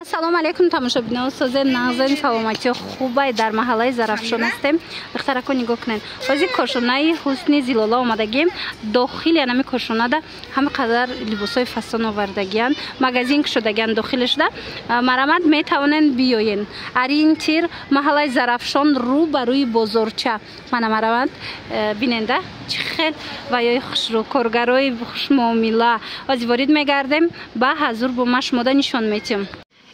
Салом алейкум тамошобинон, созем нағзен саломати хубай дар маҳаллаи Зарафшон ҳастем. Духтарако нигоҳ кунед. Ҳозир кошонаи Ҳусни Зилола омадагием. Дохили анами кошонада ҳама қадар либосои фасон овардагиян, магазин кушодагиян дохилашда. Марамад метавонен биёен. Ориентир маҳаллаи Зарафшон рӯ ба рӯи бозорча. Мана марамад биненда чӣ хел ваёи хушрӯ коргарои хушмуомила. Ҳозир ворид мегардем ба ҳазур бо ма шумода нишон метиҳем.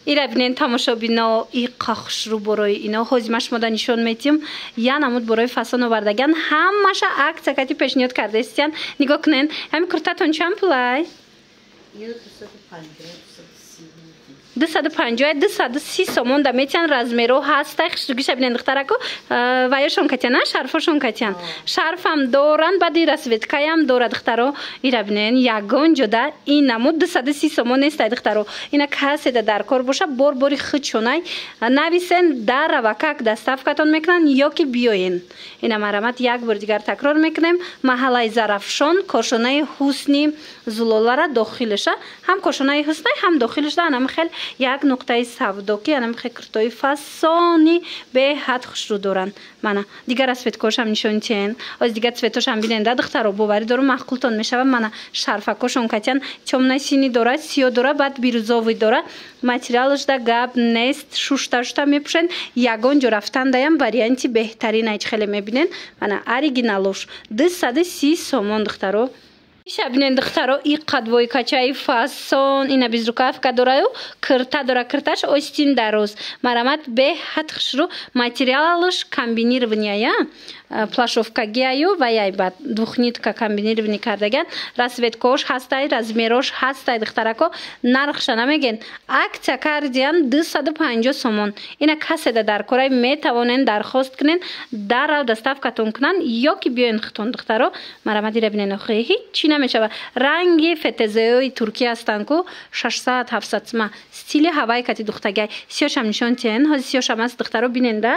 Ира бинен тамошобино иқа хушрӯ борои ино ҳозир ма шумода нишон метиҳем. Я намуд борои фасон овардагиян. Ҳамаша акция кати пешниҳод кардаистиян. Нигоҳ кунен. Ҳами куртатон чанд пулай? 250-230 сомон да метиҳан размеро ҳастай хушрӯгиша бинен духтарако ваёшон катян шарфошон катян шарфам доран баъди расветкаям дора духтаро ира бинен ягон ҷода ин намуд 230 сомон нестай духтаро ина каседа дар кор боша бор-бори худшонай нависен дар равакак доставкатон мекунан ё ки биёен ина марамат як бор дигар такрор мекунем маҳаллаи Зарафшон кошонаи Ҳусни Зулолара дохилаша ҳам кошонаи Ҳуснай ҳам дохилашда анам хел як нуқтаи савдоки анам хел куртои фасони беҳад хушрӯ доранд. Мана дигар расветкошам нишон тиен оз дигар цветошам биненда духтаро боварӣ дору маҳқултон мешава. Мана шарфакошон катян чомнаи сини дора сиё дора баъд бирӯзовӣ дора материалашда гап нест шушта мепӯшен ягон ҷо рафтандаям варианти беҳтаринайч хеле мебинен. Мана оригиналош 230 сомон духтаро шабинен духтаро иқа двойкачаи фасон ина безрукавка дораю кирта дора кирташ остин дароз марамат беҳад хушрӯ материалаш комбинированияя плашовкагияю ва яй бад двухнитка комбинированӣ кардаган расветкош ҳастай размерош ҳастай духтарако нархша намеген акция кардиян 250 сомон ина каседа дар корай метавонен дархост кунен дарав доставкатон кунан ё ки биёен хитон духтаро марамат ира бинен охи ҳичи намешава ранги фетезеои туркия ҳастанд ку 600-700 сма стили ҳавай кати духтагай сиёшам нишон тиен ҳозир сиёшам аст духтаро биненда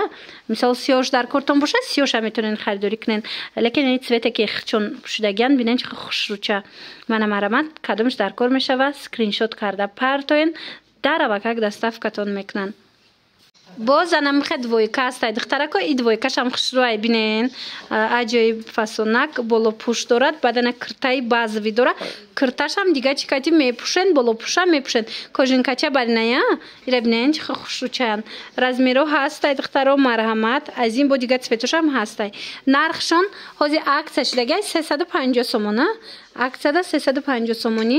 мисол сиёш дар кортон боша сиёша метавонен харидорӣ кунен лекин ин цвете ки хичон пӯшидагиян бинен чӣ хушрӯча мана марамат кадомаш дар кор мешава скриншот карда партоен дар авакак доставкатон мекунанд. Боз анам хе двойка ҳастай духтарако и двойкашам хушрӯай бинен аҷоиб фасонак болопӯш дорад баъдана киртаи базови дора кирташам дига чӣ кати мепӯшен болопӯшам мепӯшен кожинкача бариная ира бинен чӣ хушрӯчаян размеро ҳастай духтаро марҳамат аз ин бо дига цветошам ҳастай нархшон ҳозир акция шудагай 350 сомона акцияда 350 сомонӣ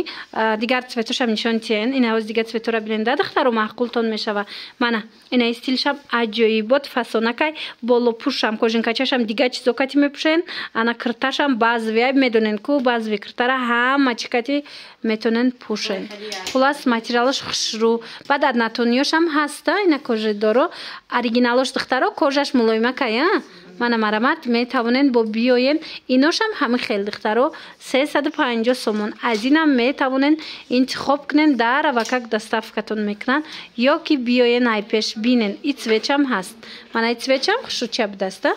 дигар цветошам нишон тиен ина ҳоз дигар цветора биненда духтаро маҳқултон мешава мана ина стилшам аҷоибот фасонакай болопӯшам кожинкачашам дига чизо кати мепӯшен ана кирташам баъзвия медонен ку баъзви киртара ҳама чӣ кати метонен пӯшен хулас материалаш хушрӯ баъд аднатониёшам ҳаста ина кожидоро оригиналош духтаро кожаш мулоимакая мана марамат метавонен бо биёен иношам ҳами хел духтаро 350 сомон аз инам метавонен интихоб кунен дар авакак доставкатон мекунанд ё ки биёен ай пеш бинен и цветчам ҳаст мана и цветчам хушрӯча будаста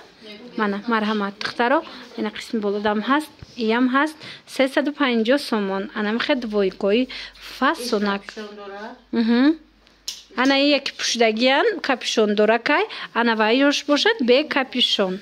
мана марҳамат духтаро ина қисми болодам ҳаст иям ҳаст 350 сомон анам хел двойкои фасонак ана яки пӯшидагиян капюшон дора кай ана ваёш бошад бе капюшон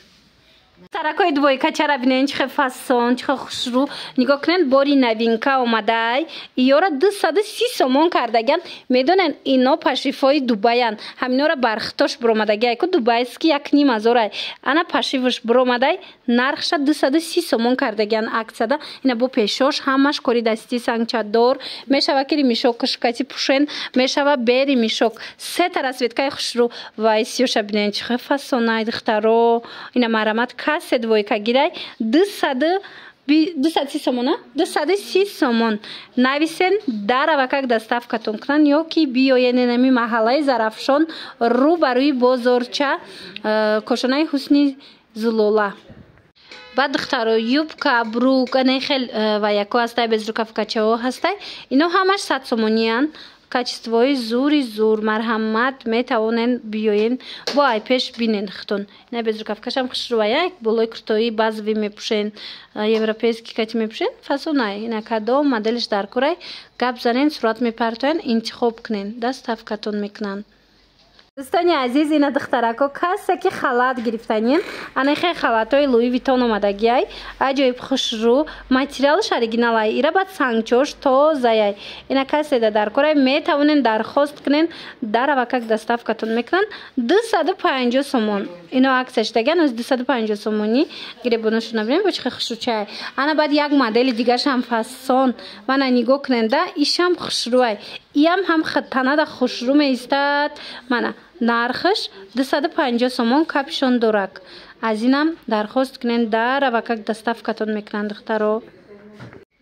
таракои двойкачара бинен чихе фасон чихе хушрӯ нигоҳ кунен бори навинка омадай иёра 230 сомон кардагиян медонен ино пашифои дубаян ҳаминора бархитош биромадагиай ку дубайски 1500 ана пашифош биромадай нархша 230 сомон кардагиян акцияда ина бо пешош ҳамаш кори дасти сангчадор мешава ки римишокаш кати пӯшен мешава бе римишок сета расветкаи хушрӯ вай сиёша бинен чихе фасонай духтаро ина марамат касе двойка гирай 230 сомона 230 сомон нависен дар авакак доставкатон кунанд ё ки биёен инами маҳаллаи Зарафшон рӯ ба рӯи бозорча кошонаи Ҳусни Зулола баъд духтаро юбка брук ана хел ваяко ҳастай безрукавкачаҳо ҳастай ино ҳамаш 100 сомониян качествои зур марҳамат метавонен биёен бо айпеш бинен хитон. Ина безрукавкашам хушрӯая болои куртои базви мепӯшен, европейский кати мепӯшен, фасонай. Ина кадом моделиш дар курай гап занен, сурат мепартоян, интихоб кунен, даставкатон мекунанд. Дӯстони азиз, ина духтарако касе ки халат гирифтанин, анахе халатои Луи Витон омадагиай, аҷоиб хушрӯ, материалш оригиналай, ира бад сангчош тозаяй. Ина касе да дар корай метавонен дархост кунен, даравакак доставкатон мекунан 250 сомон. Ино аксияш даган аз 250 сомони гиребонашо набинем бо чихе хушрӯчай. Ана бад як модели дигаршам фасон, мана нигоҳ кунен да, ишам хушрӯай. Иам ҳам танада хушрӯ меистад. Мана нархш 250 сомон капшон дорак. Аз инам дархост кунен даравакак доставкатон мекунанд духтаро.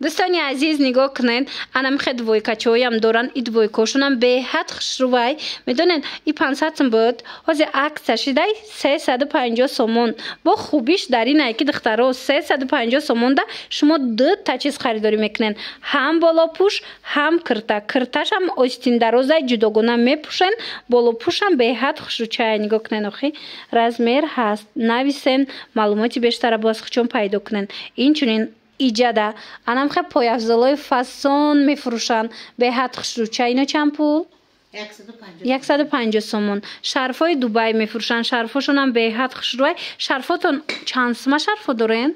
Дӯстони азиз, нигоҳ кунед, ана мехе двойкачоям доран, и двойкошунам беҳад хушрӯвай. Медонед, и 500 сом буд, ҳозир аксияш дай 350 сомон. Бо хубиш дар инае ки духтаро 350 сомон да шумо дута чиз харидорӣ мекунед. Ҳам болопӯш, ҳам кирта. Кирташам остиндарозай ҷудогона мепӯшен, болопӯшам беҳад хушрӯчая. Нигоҳ кунед, охи размер ҳаст. Нависен, маълумоти бештара бо аз хучон пайдо кунен. Инчунин иҷада анам хе пояфзолои фасон мефурӯшанд беҳад хушрӯча. Ино чанд пул? 150 сомон. Шарфои Дубай мефурӯшанд, шарфошонам беҳад хушрӯай. Шарфотон чанд сума шарфо дорен?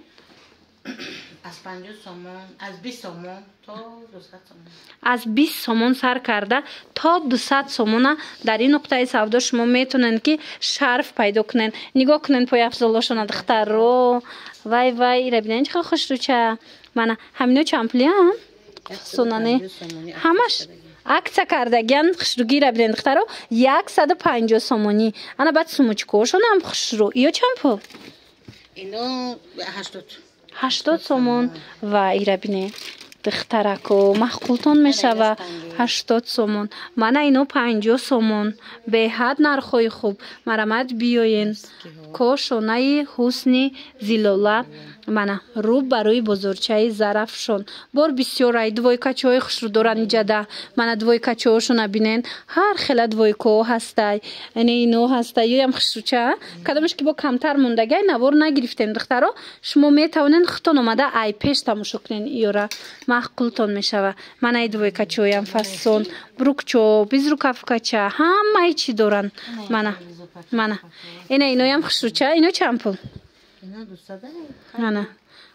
Аз 50 сомон, аз 20 сомон то 200 сомон. Аз 20 сомон сар карда то 200 сомона дар ин нуқтаи савдо шумо метонен ки шарф пайдо кунен. Нигоҳ кунен пояфзолошона духтаро. Вай ира бинен чӣ хел хушрӯча. Мана ҳамино чанд пулиан? Сонане ҳамаш акция кардагиан хушрӯгӣ ира бинен духтаро 150 сомонӣ. Ана баъд сумочкаошонам хушрӯ. Иё чанд пул? Ино 80 сомон. Ва ира бинен духтарако маъқултон мешава 80 сомон. Мана ино 50 сомон. Беҳад нархои хуб. Марамад биёен. Кошонаи ҳусни зилола. Мана рӯ ба рӯи бозорчаи зарафшон. Бор бисёрай двойкачои хушрӯ доран иҷада. Мана двойкачоошона бинен. Ҳар хела двойкао ҳастай. Яъне ино ҳастай. Ёям хушрӯча. Кадомаш ки бо камтар мондагай навор нагирифтем духтаро. Шумо метавонен хитон омада айпеш тамошо кунен иёра. Маъқултон мешава. Мана и двойкачоям фасон, брукчо, безрукавкача, ҳамаи чӣ доран. Мана иноям хушрӯча. Ино чанд пул? Ино 200. Мана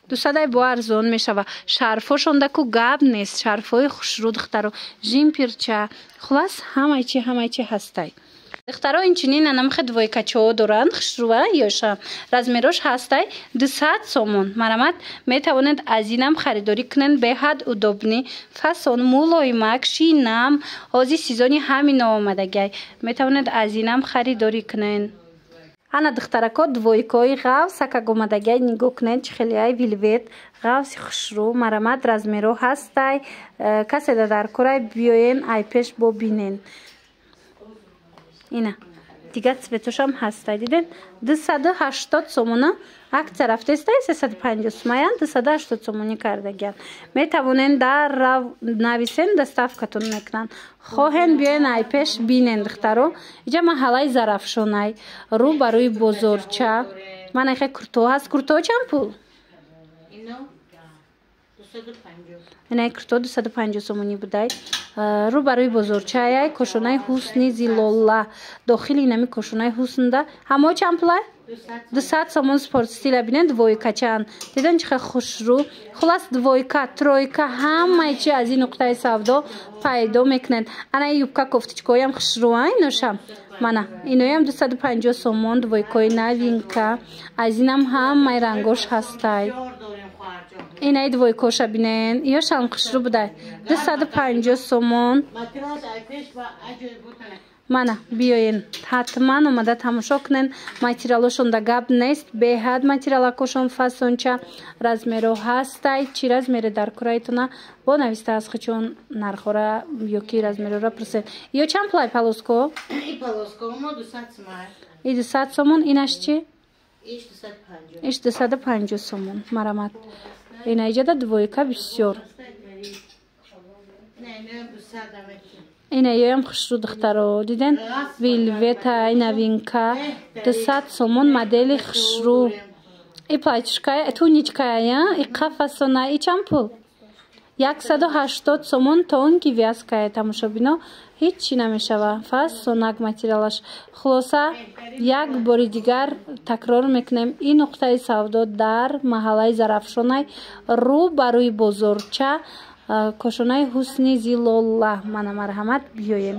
200 бо арзон мешава. Шарфошон даку гап нест. Шарфои хушрӯ духтаро, жимпирча, хулас ҳамаи чӣ ҳастай. Духтаро инчунин анамхе двойкачоо доранд хушрӯва ёша. Размерош ҳастай 200 сомон. Марамад метавонед аз инам харидорӣ кунен беҳад удобни фасон мулоимак шинам ҳозир сезони ҳамино омадагай. Метавонед аз инам харидорӣ кунен. Ана духтарако двойкои ғавс акак омадагай. Нигоҳ кунед чӣ хелияй вилвет ғавси хушрӯ. Марамад размеро ҳастай. Каседа дар курай биёен айпеш бо бинен. Ина дигар цветошам ҳастай. Диден 280 сомона акция рафтестай 350 сомаян 280 сомонӣ кардагиан. Метавонен дар нависен доставкатон мекунанд. Хоҳен биёен айпеш бинен духтаро. иҷа маҳаллаи зарафшонай рӯ ба рӯи бозорча. Мана хе курто ҳаст. Курто чанд пул? Ино 250. Ина курто 250 сомонӣ будай. Рӯ ба рӯи бозорчаяй кошонаи ҳусни зилола. Дохили инами кошонаи ҳуснда ҳамо чанд пулай? 200 сомон спортстила бинен двойкачан. Диден чихе хушрӯ. Хулас двойка, тройка ҳамаи чӣ аз ин нуқтаи савдо пайдо мекунед. Ана юбка кофтичкоям хушрӯа иношам. Мана иноям 250 сомон двойкои новинка. Аз инам ҳамаи рангош ҳастай. Инаи двойкоша бинен. Ёшам хушрӯ будай 250 сомон. Мана биёен ҳатман омада тамошо кунен. Материалошон да гап нест. Беҳад материалакошон фасонча. Размеро ҳастай. Чӣ размере дар кураитона бо нависта аз хучон нархора ё ки размерора пурсед. Ё чанд пулай полоско? И полоско мо 200 сомон. И 200 сомон. Инаш чӣ? Иш 250. Иш 250 сомон. Марамад. Ина иҷада двойка бисёр. Инаёям хушрӯ духтаро диден Велвета новинка 200 сомон модели хушрӯ. И платьишкая туничкая и қафасона и чанд пул 180 сомон то он ки вязкая тамошобино ҳеҷ чӣ намешава фасонак материалаш. Хулоса як бори дигар такрор мекунем ин нуқтаи савдо дар маҳаллаи Зарафшонай рӯ ба рӯи бозорча кошонаи ҳусни Зилолла. Мана марҳамат биёем.